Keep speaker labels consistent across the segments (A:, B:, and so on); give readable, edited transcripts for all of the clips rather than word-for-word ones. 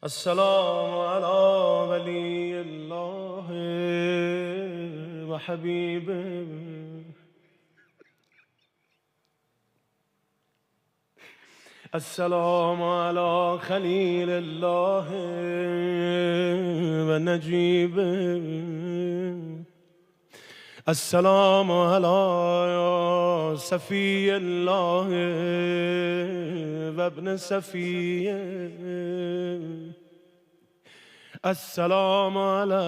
A: السلام على ولي الله وحبيبه السلام على خليل الله ونجيبه السلام على صفي الله وابن صفيه السلام على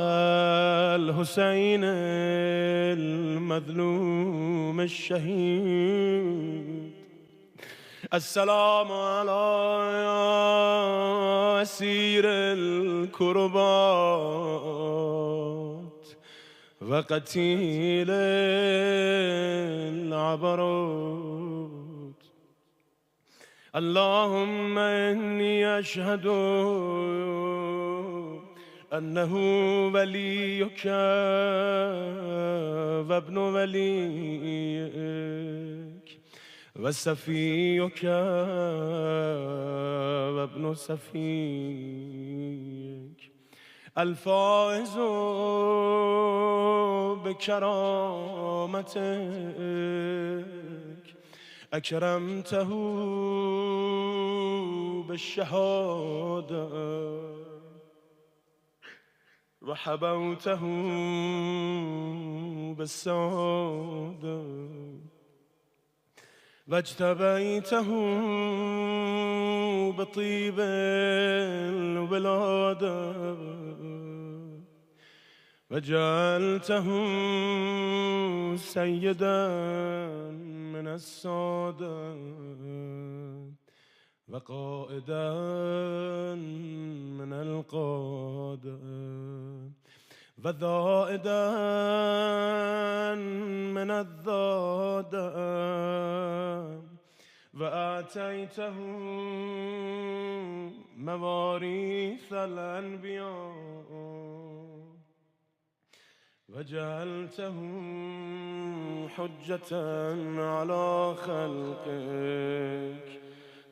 A: الحسين المظلوم الشهيد السلام على أسير الكربات وقتيل العبرات اللهم إني أشهد أنه وليك وابن وليك وصفيك وابن صفيك الفائز بكرامتك أكرمته بالشهادة وحبوته بالسعادة واجتبيته بطيب الولادة وجعلته سيدا من السادة وقائدا من القادة وذائدا من الذادة وآتيته مواريث الأنبياء وجعلته حجة على خلقك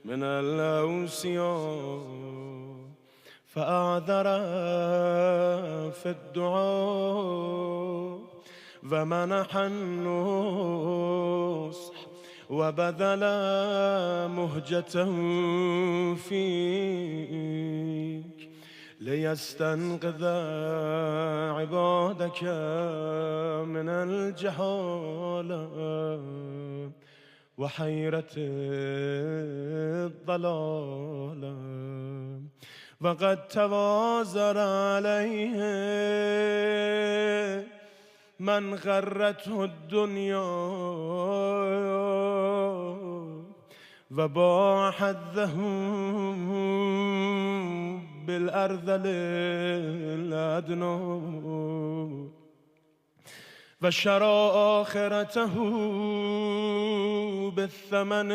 A: من الأوصياء فأعذر في الدعاء ومنح النصح وبذل مهجته فيك ليستنقذ عبادك من الجهالة وحيرة الضلالة وقد توازر عليه من غرته الدنيا وباع حظه بالأرذل الأدنى وشرى آخرته بالثمن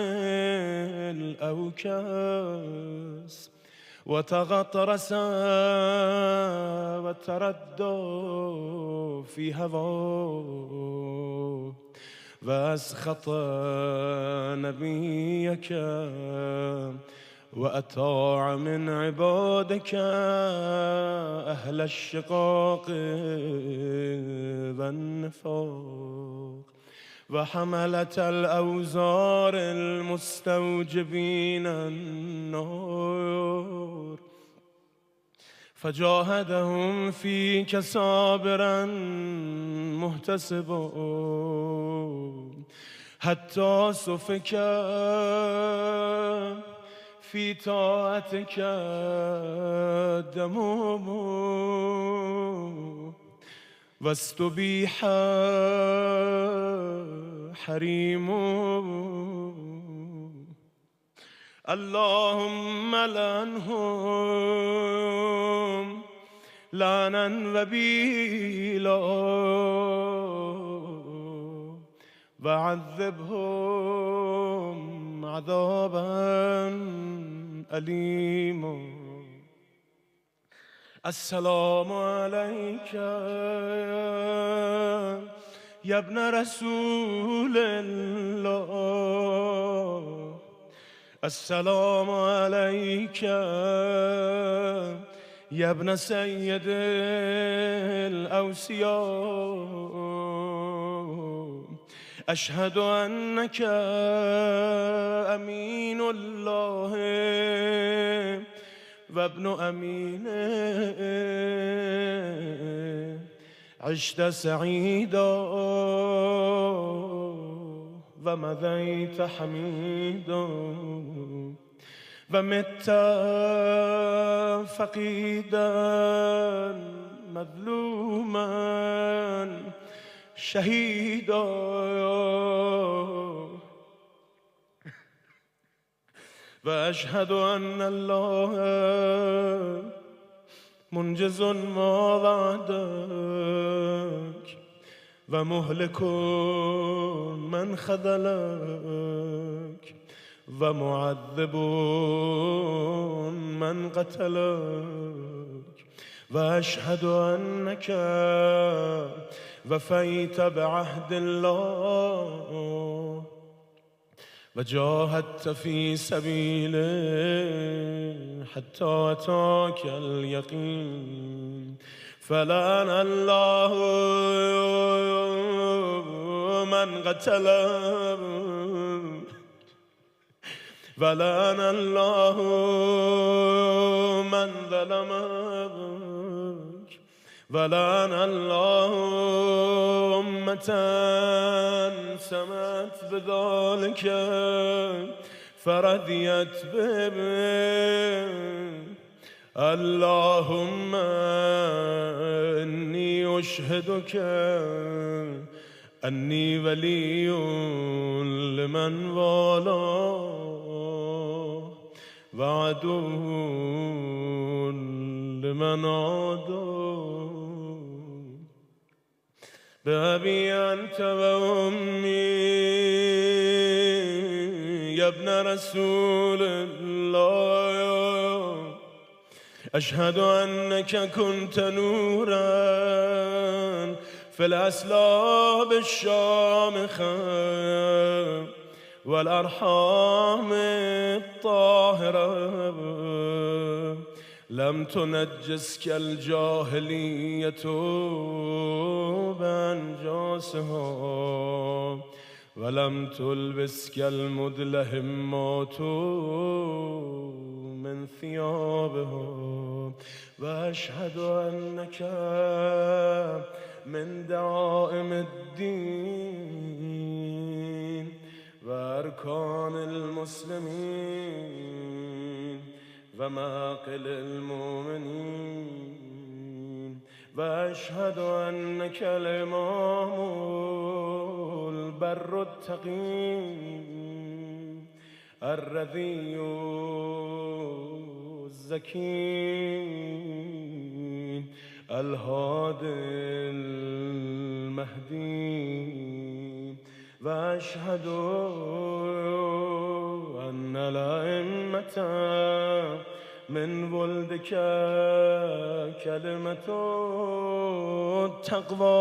A: الأوكاس وتغطرس وتردى في هواه وأسخط نبيك وأطاع من عبادك أهل الشقاق والنفاق وحملة الأوزار المستوجبين النار فجاهدهم فيك صابرا محتسبا حتى سفك في طاعتك دمهم واستبيح حريمهم اللهم لعنهم لعنا وبيلا وعذبهم عذابا أليما السلام عليك يا ابن رسول الله السلام عليك يا ابن سيد الأوسياء أشهد أنك أمين الله وابن أمينه عشت سعيدا ومضيت حميدا ومت فقيدا مظلوما شهيدا وأشهد أن الله منجز ما وعدك ومهلك من خذلك ومعذب من قتلك وأشهد أنك وفيت بعهد الله وجاهدت في سبيله حتى أتاك اليقين فلعن الله من قتله ولعن الله من ظلمك ولعن الله أمة سمت بذلك فرضيت به اللهم إني أشهدك أني ولي لمن والاه وعدو لمن عاداه بأبي أنت وأمي يا ابن رسول الله أشهد أنك كنت نورا في الأسلاب الشامخة والأرحام الطاهرة لم تنجسك الجاهلية بأنجاسها ولم تلبسك المدلهمات من ثيابها وأشهد أنك من دعائم الدين وأركان المسلمين ومعقل المؤمنين وأشهد أنك الإمام البر التقي الرضي الزكي الهادي المهدي وأشهد أن الأئمة من ولدك كلمة التقوى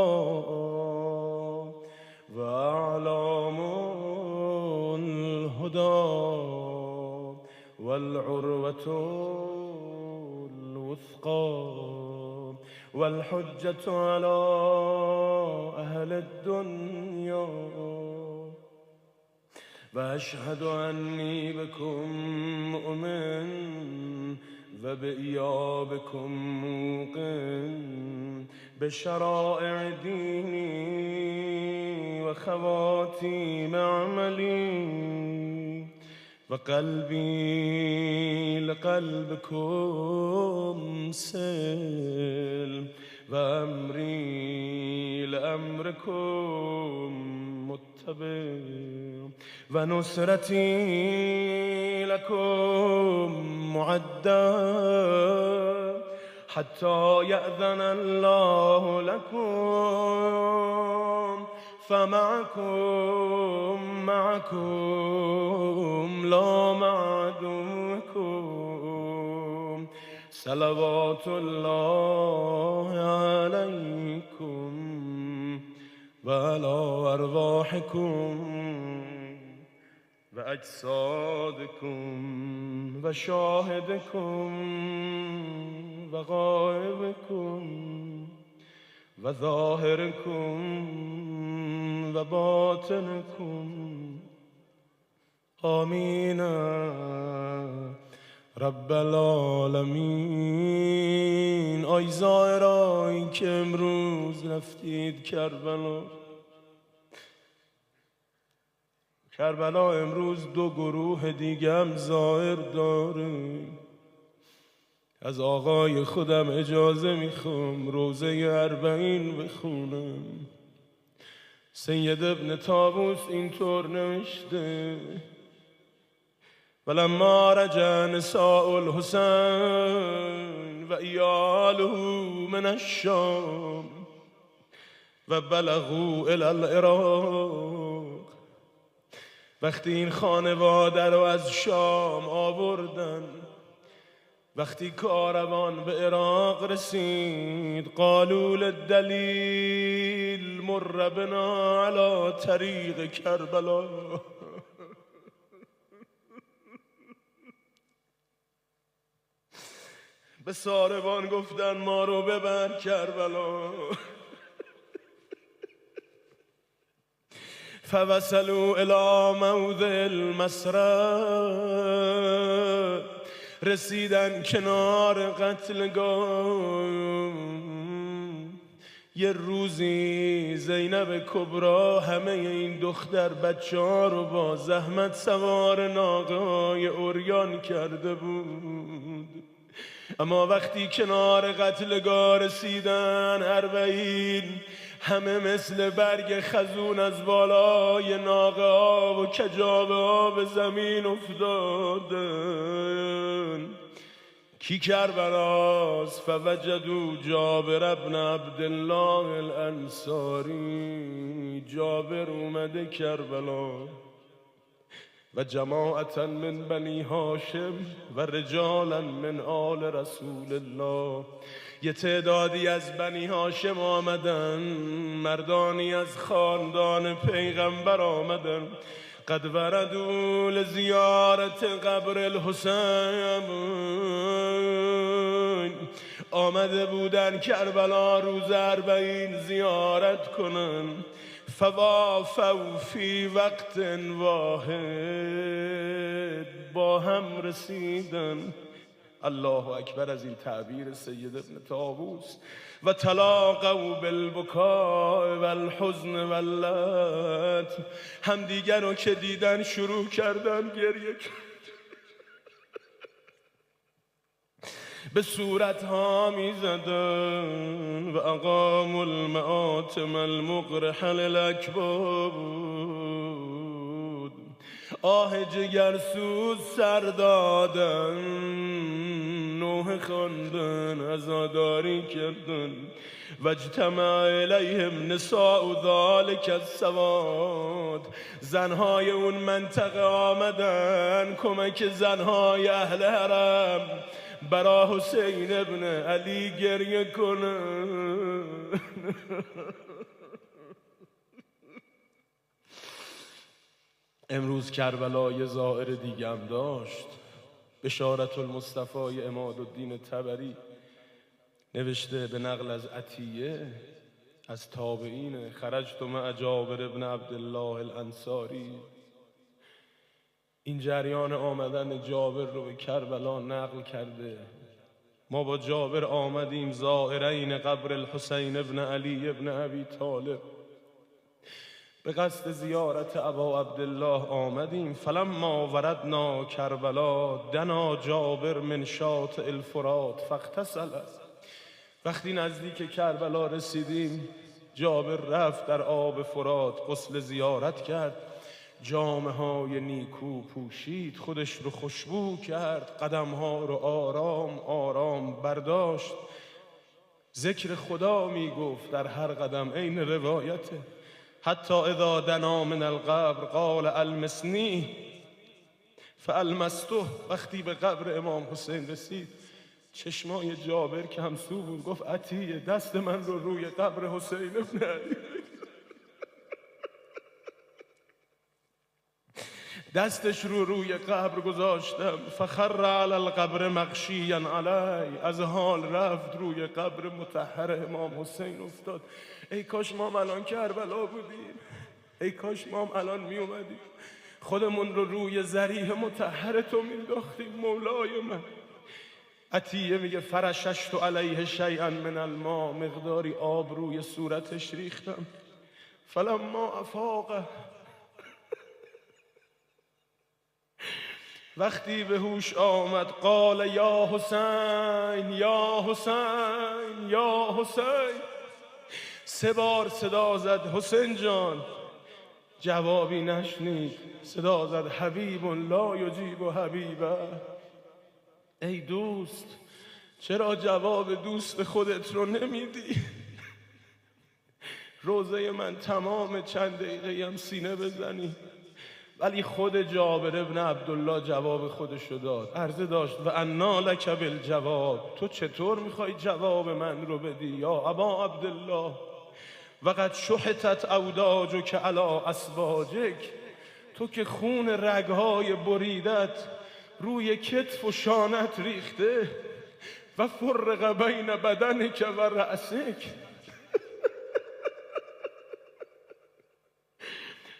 A: وأعلام الهدى والعروة الوثقى والحجة على أهل الدنيا وأشهد أني بكم مؤمن وبإيابكم موقن بشرائع ديني وخواتيم عملي وقلبي لقلبكم سلم وأمري لأمركم متبع ونصرتي لكم معدة حتى يأذن الله لكم فمعكم لا مع عدوكم صلوات الله عليكم وعلى أرواحكم وأجسادكم وشاهدكم و غائبکم و ظاهرکم و باطنکم آمین رب العالمین. آی زائرایی که امروز رفتید کربلا امروز دو گروه دیگه هم زائر داره. از آقای خودم اجازه میخوام روزه 40 بخونم. سید ابن طاووس اینطور نوشته: ولما رجع نساء الحسین و ایاله من الشام و بلغوا الی العراق. وقتی این خانواده رو از شام آوردن، وقتی کاروان به عراق رسید، قالوا للدلیل مر بنا علی طریق کربلا. به ساربان گفتن ما رو ببر کربلا. فوصلوا الى موضع المسرع، رسیدن کنار قتلگاه. یه روزی زینب کبرا همه این دختر بچه ها رو با زحمت سوار ناقه‌های عریان کرده بود. اما وقتی کنار قتلگاه رسیدن 40 همه مثل برگ خزون از بالای ناقه ها و کجاوه ها به زمین افتادن. کی کربلاست؟ فوجدوا جابر ابن عبدالله الانصاری. جابر اومده کربلا و جماعتا من بنی هاشم و رجالا من آل رسول الله. یه تعدادی از بنی هاشم آمدن، مردانی از خاندان پیغمبر آمدن. قد وردوا لزیارت قبر الحسین. آمده بودن کربلا روز 40 زیارت کنن. فوافوا فی وقت واحد، با هم رسیدن. الله اکبر از این تعبیر سید ابن طاووس. و تلاقوا بالبکاء و الحزن و اللطم. همدیگر رو که دیدن شروع کردن گریه به صورتها می زدن. و اقاموا المآتم المقرح للاکباد. آه جگرسوز سر دادن، نوح خواندن، عزاداری کردن. و اجتمع الیهم نساء ذلک السواد. زنهای اون منطقه آمدن کمک زنهای اهل حرم برا حسین ابن علی گریه کنن. امروز کربلا یه ظاهر دیگه هم داشت. بشارت المصطفی عمادالدین طبری نوشته به نقل از عطیه از تابعین: خرجت مع جابر ابن عبدالله الانصاری. این جریان آمدن جابر رو به کربلا نقل کرده. ما با جابر آمدیم زائرین قبر الحسین ابن علی ابن ابی طالب. به قصد زیارت ابا عبدالله آمدیم. فلما وردنا کربلا دنا جابر من شاطئ الفرات فاغتسل. وقتی نزدیک کربلا رسیدیم جابر رفت در آب فرات غسل زیارت کرد. جامه های نیکو پوشید، خودش رو خوشبو کرد، قدم ها رو آرام آرام برداشت. ذکر خدا می گفت در هر قدم، عین روایته. حتی اذا دنا من القبر قال المسنی فالمسته. وقتی به قبر امام حسین رسید چشمای جابر که همسو بود گفت عطیه دست من رو روی قبر حسین ابن علی دستش روی قبر گذاشتم. فخر علی القبر مغشیا علی، از حال رفت روی قبر مطهر امام حسین افتاد. ای کاش ما الان کربلا بودیم، ای کاش ما الان می اومدیم خودمون رو روی ذریح مطهر تو مینداختیم مولای من. عطیه میگه فرششت علیه شیئا من الماء، مقداری آب روی صورتش ریختم. فلما افاق، وقتی به هوش آمد، قال یا حسین یا حسین یا حسین. 3 بار صدا زد حسین جان، جوابی نشنید. صدا زد حبیب لا یجیب حبیبه. ای دوست، چرا جواب دوست خودت رو نمیدی؟ روزه من تمام چند دقیقه هم سینه بزنی. ولی خود جابر ابن عبدالله جواب خودشو داد. عرضه داشت و انا لک بالجواب، تو چطور میخوای جواب من رو بدی یا ابا عبدالله؟ وقد شحتت اوداجک علی اسواجک، تو که خون رگهای بریدت روی کتف و شانت ریخته. و فرق بین بدنک و رأسک،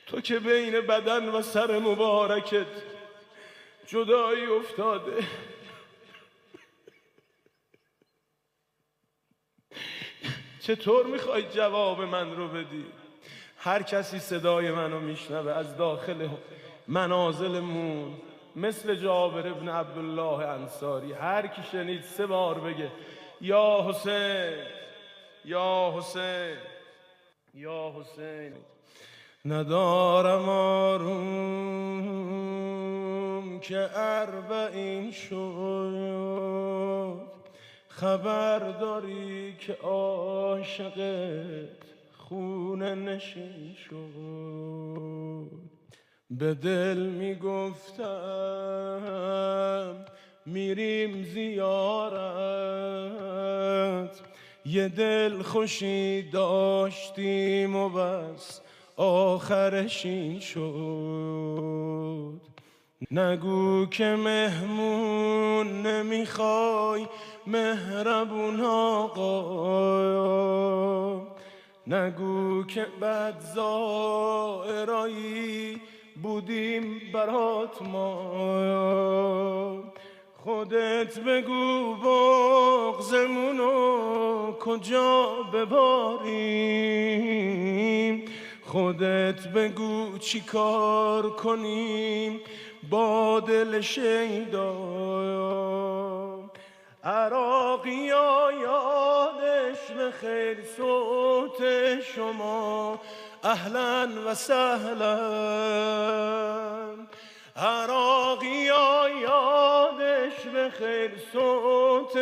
A: تو که بین بدن و سر مبارکت جدایی افتاده. چطور میخوای جواب من رو بدی؟ هر کسی صدای منو میشنوه از داخل منازلمون، مثل جابر ابن عبدالله انصاری، هر کی شنید 3 بار بگه یا حسین یا حسین یا حسین. ندارم آروم که 40 شد، خبر داری که عاشقت خونه نشین شد. به دل میگفتم میریم زیارت، یه دل خوشی داشتیم و بس آخرش این شد. نگو که مهمون نمیخوای مهربون آقا، نگو که بد زائرایی بودیم برات ما. خودت بگو بغضمونو کجا بباریم، خودت بگو چی کار کنیم با دل شیدا. عراقی ها یادش به خیر صوت شما، اهلا و سهلا. عراقی ها یادش به خیر صوت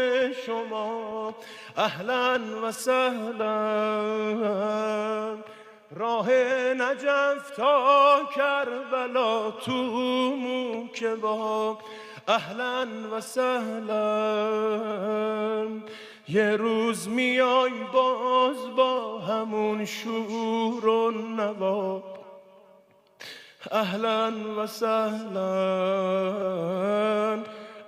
A: شما، اهلا و سهلا. راه نجف تا کربلا تو موکبا، اهلا و سهلا. یه روز میای باز با همون شور و نوا، اهلا و سهلا.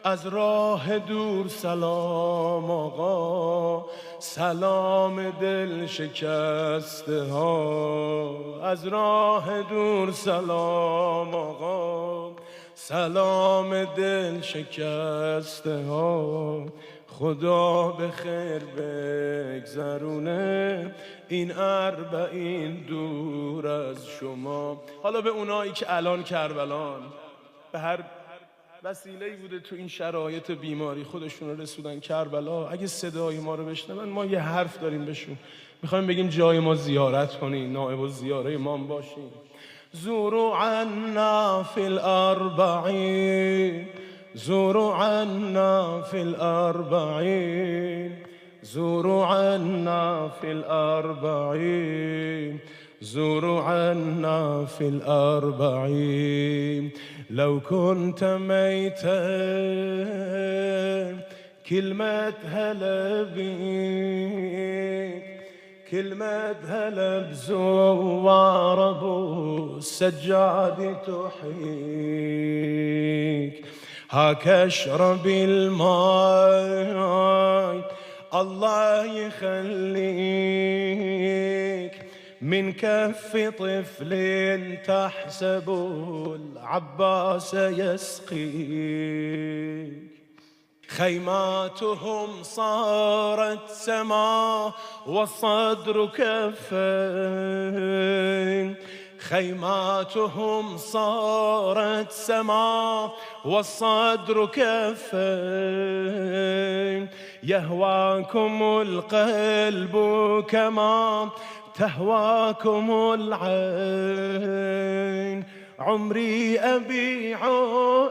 A: از راه دور سلام آقا، سلام دل شکسته ها. از راه دور سلام آقا، سلام دل شکسته ها. خدا به خیر بگذرونه این 40 دور از شما. حالا به اونایی که الان کربلان، به هر وسیله‌ای بوده تو این شرایط بیماری خودشون رو رسودن کربلا، اگه صدای ما رو بشنون، ما یه حرف داریم بهشون، میخوایم بگیم جای ما زیارت کنین، نائب الزیاره امام باشین. زوروا عنا فی الاربعین، زوروا عنا فی الاربعین، زوروا عنا فی الاربعین، زوروا عنا فی الاربعین. لو كنت ميتا كلمة هلا بيك كل مذهل بزوار ابو السجاد تحييك. هاك اشرب الماء الله يخليك من كف طفل تحسب العباس يسقيك. خيماتهم صارت سما والصدر كفين. خيماتهم صارت سما والصدر كفين. يهواكم القلب كما تهواكم العين. عمري أبيع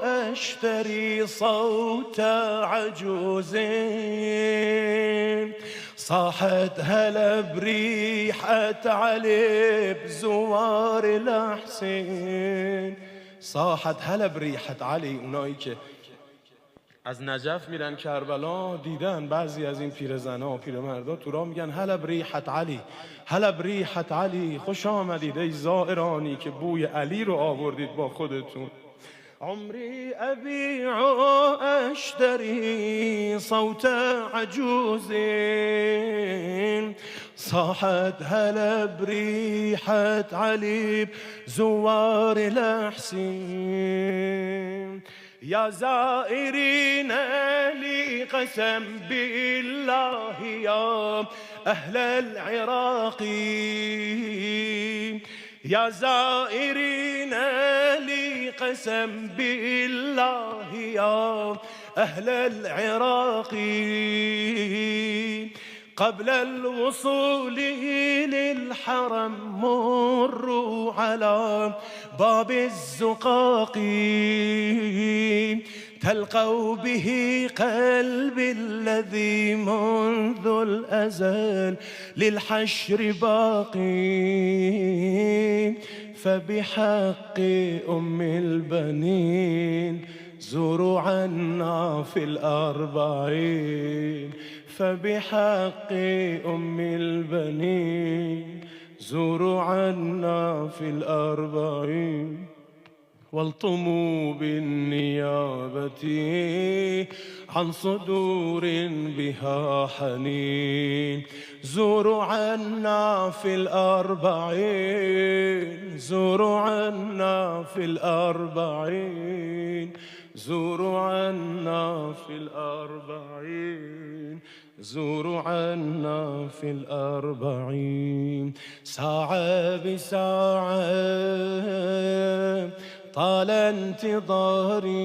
A: أشتري صوت عجوزين. صاحت هلا بريحة علي بزوار الحسين. صاحت هلا بريحة علي. اونایی که از نجف میرن کربلا دیدن بعضی از این پیرزنا و پیرمردا تو راه میگن هلا بریحت علی، هلا بریحت علی، خوش آمدید ای زائرانی که بوی علی رو آوردید با خودتون. عمری أبيع أشتري صوت عجوز صاحت هلا بريحة علي زوار الحسين. يا زائرين لي قسم بالله يا أهل العراق. يا زائرين لي قسم بالله يا أهل العراق. قبل الوصول للحرم مروا على باب الزقاق. تلقوا به قلبي الذي منذ الأزل للحشر باقي. فبحق أم البنين زوروا عنا في الأربعين. فبحق أم البنين زوروا عنا في الأربعين. والطموا بالنيابة عن صدور بها حنين. زوروا عنا في الأربعين. زوروا عنا في الأربعين. زوروا عنا في الأربعين. زوروا عنا في الأربعين. ساعة بساعة طال انتظاري.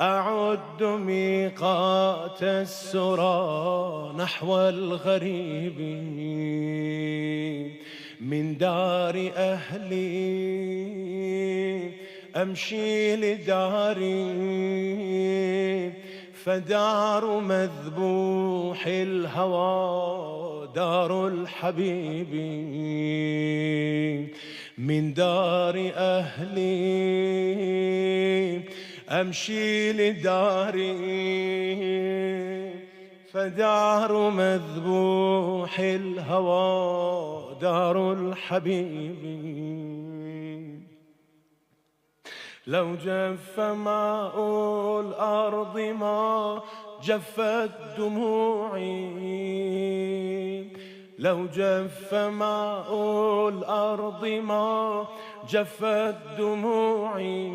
A: أعد ميقات السرى نحو الغريب. من دار أهلي أمشي لداري. فدار مذبوح الهوى دار الحبيب. من دار أهلي أمشي لداري. فدار مذبوح الهوى دار الحبيب. لو جف ماء الأرض ما جفت دموعي. لو جف ماء الأرض ما جفت دموعي.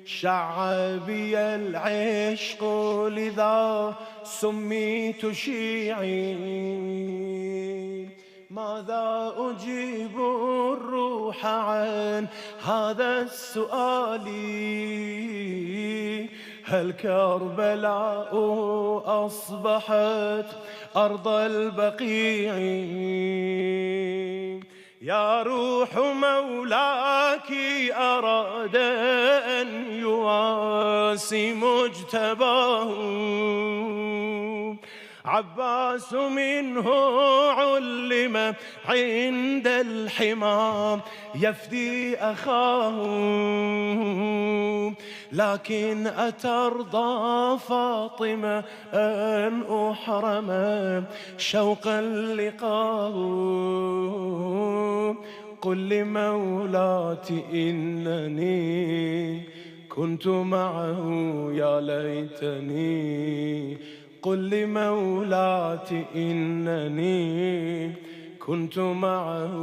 A: شعبي العشق لذا سميت شيعي. ماذا أجيب الروح عن هذا السؤال؟ هل كربلاء أصبحت أرض البقيع؟ يا روح مولاك أراد أن يواسي مجتباه. عباس منه علم عند الحمام يفدي أخاه. لكن أترضى فاطمة أن أحرم شوقا لقاه؟ قل لمولاتي إنني كنت معه يا ليتني. قل لمولاتي إنني كنت معه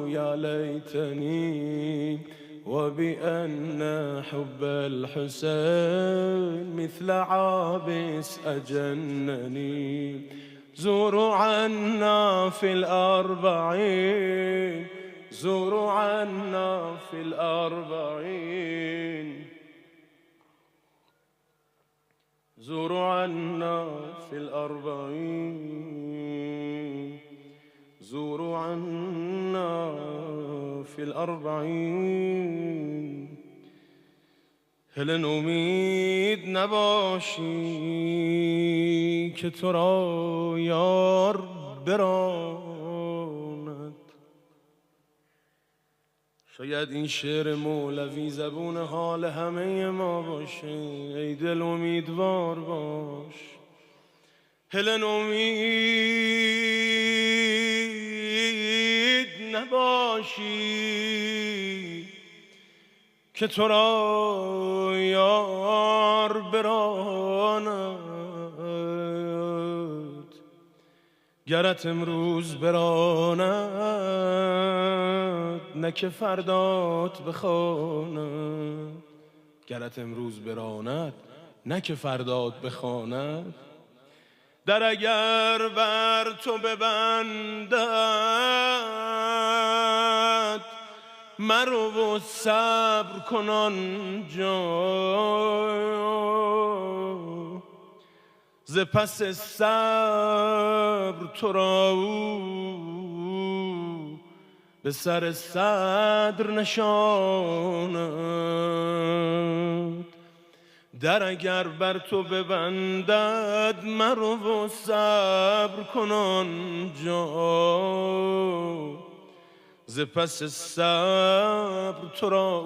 A: يا ليتني. وبأن حب الحسين مثل عابس أجنني. زوروا عنا في الأربعين، زوروا عنا في الأربعين، زوروا عنا في الأربعين، زوروا عنا في الأربعين. هلن امید نباشی که تو را یار براند. شاید این شعر مولوی زبون حال همه ما باشه. ای دل امیدوار باش. هلن امید نباشی که تو را یار براند. گرت امروز براند نه که فردات بخواند. گرت امروز براند نه که فردات بخواند. در اگر بر تو ببندد مرو و صبر کن آنجا. ز پس صبر تو را به سر صدر نشاند. در اگر بر تو ببندد مرو و صبر کن آنجا. ز پس صبر تو را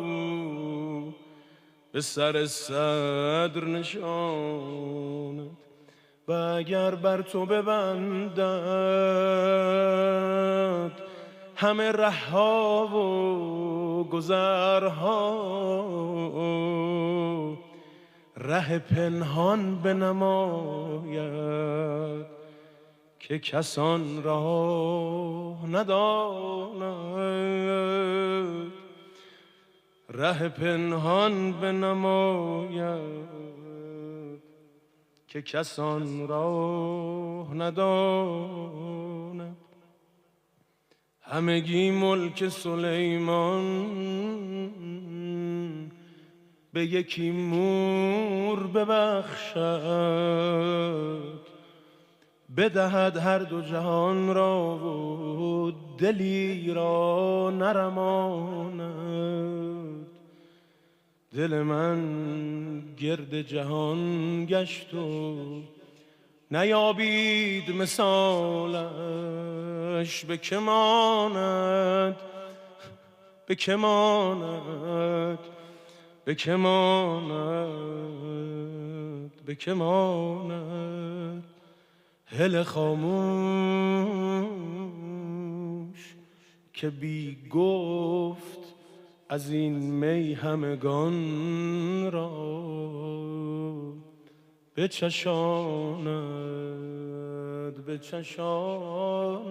A: به سر صدر نشاند. و اگر بر تو ببندد همه ره‌ها و گذرها ره پنهان بنماید که کسان راه نداند. ره پنهان بنماید که کسان راه نداند. همگی ملک سلیمان به یکی مور ببخشد. بدهد هر دو جهان را و دلی را نرماند. دل من گرد جهان گشت و نیابید مثالش. به که ماند، به که ماند، به که ماند، به که ماند. هل خاموش که بی گفت از این می همگان را بچشاند، بچشاند.